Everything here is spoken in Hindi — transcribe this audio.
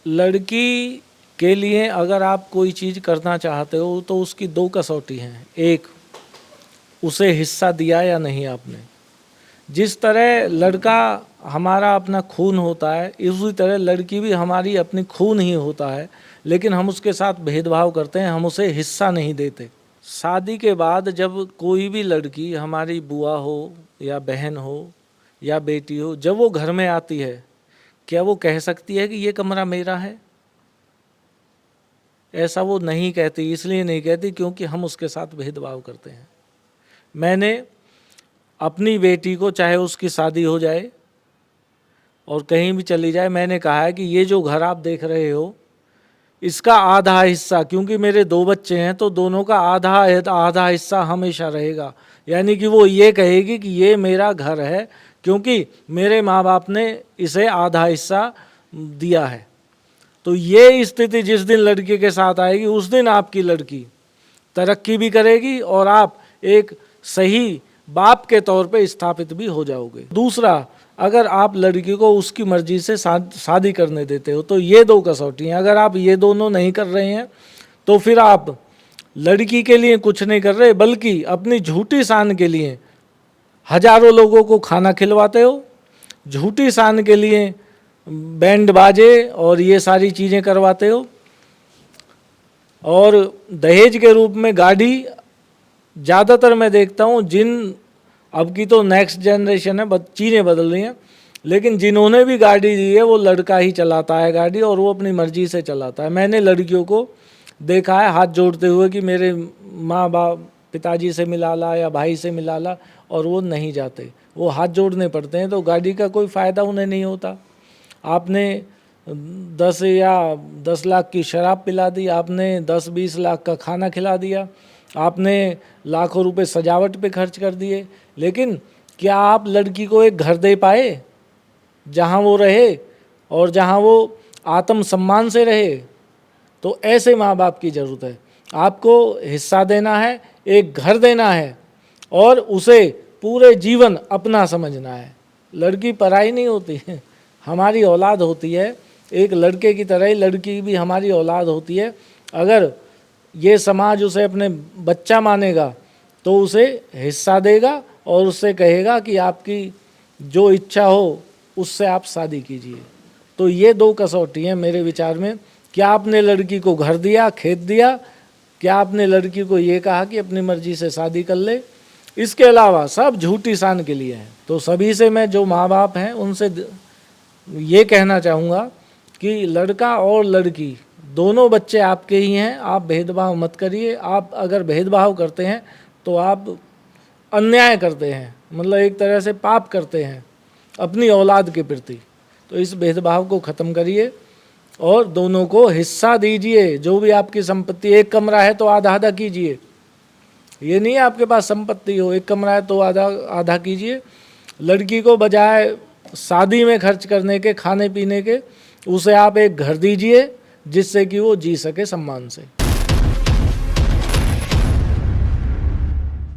लड़की के लिए अगर आप कोई चीज़ करना चाहते हो तो उसकी दो कसौटी हैं। एक, उसे हिस्सा दिया या नहीं आपने। जिस तरह लड़का हमारा अपना खून होता है, इसी तरह लड़की भी हमारी अपनी खून ही होता है, लेकिन हम उसके साथ भेदभाव करते हैं, हम उसे हिस्सा नहीं देते। शादी के बाद जब कोई भी लड़की, हमारी बुआ हो या बहन हो या बेटी हो, जब वो घर में आती है, क्या वो कह सकती है कि ये कमरा मेरा है? ऐसा वो नहीं कहती। इसलिए नहीं कहती क्योंकि हम उसके साथ भेदभाव करते हैं। मैंने अपनी बेटी को, चाहे उसकी शादी हो जाए और कहीं भी चली जाए, मैंने कहा है कि ये जो घर आप देख रहे हो, इसका आधा हिस्सा, क्योंकि मेरे दो बच्चे हैं तो दोनों का आधा आधा हिस्सा हमेशा रहेगा। यानी कि वो ये कहेगी कि ये मेरा घर है क्योंकि मेरे माँ बाप ने इसे आधा हिस्सा दिया है। तो ये स्थिति जिस दिन लड़के के साथ आएगी, उस दिन आपकी लड़की तरक्की भी करेगी और आप एक सही बाप के तौर पे स्थापित भी हो जाओगे। दूसरा, अगर आप लड़की को उसकी मर्जी से शादी करने देते हो तो ये दो कसौटी हैं। अगर आप ये दोनों नहीं कर रहे हैं तो फिर आप लड़की के लिए कुछ नहीं कर रहे, बल्कि अपनी झूठी शान के लिए हजारों लोगों को खाना खिलवाते हो, झूठी शान के लिए बैंड बाजे और ये सारी चीज़ें करवाते हो, और दहेज के रूप में गाड़ी। ज़्यादातर मैं देखता हूँ, अब की तो नेक्स्ट जनरेशन है, चीज़ें बदल रही हैं, लेकिन जिन्होंने भी गाड़ी दी है वो लड़का ही चलाता है गाड़ी और वो अपनी मर्जी से चलाता है। मैंने लड़कियों को देखा है हाथ जोड़ते हुए कि मेरे माँ बाप, पिताजी से मिला ला या भाई से मिला ला, और वो नहीं जाते, वो हाथ जोड़ने पड़ते हैं। तो गाड़ी का कोई फ़ायदा उन्हें नहीं होता। आपने 10 लाख की शराब पिला दी, आपने 10-20 लाख का खाना खिला दिया, आपने लाखों रुपए सजावट पे खर्च कर दिए, लेकिन क्या आप लड़की को एक घर दे पाए जहाँ वो रहे और जहाँ वो आत्म सम्मान से रहे? तो ऐसे माँ बाप की ज़रूरत है। आपको हिस्सा देना है, एक घर देना है और उसे पूरे जीवन अपना समझना है। लड़की पराई नहीं होती है, हमारी औलाद होती है। एक लड़के की तरह ही लड़की भी हमारी औलाद होती है। अगर ये समाज उसे अपने बच्चा मानेगा तो उसे हिस्सा देगा और उससे कहेगा कि आपकी जो इच्छा हो उससे आप शादी कीजिए। तो ये दो कसौटी हैं मेरे विचार में। क्या आपने लड़की को घर दिया, खेत दिया? क्या आपने लड़की को ये कहा कि अपनी मर्जी से शादी कर ले? इसके अलावा सब झूठी शान के लिए हैं। तो सभी से मैं, जो माँ बाप हैं, उनसे ये कहना चाहूँगा कि लड़का और लड़की दोनों बच्चे आपके ही हैं। आप भेदभाव मत करिए। आप अगर भेदभाव करते हैं तो आप अन्याय करते हैं, मतलब एक तरह से पाप करते हैं अपनी औलाद के प्रति। तो इस भेदभाव को ख़त्म करिए और दोनों को हिस्सा दीजिए। जो भी आपकी संपत्ति, एक कमरा है तो आधा आधा कीजिए। ये नहीं आपके पास संपत्ति हो, एक कमरा है तो आधा आधा कीजिए। लड़की को बजाय शादी में खर्च करने के, खाने पीने के, उसे आप एक घर दीजिए जिससे कि वो जी सके सम्मान से।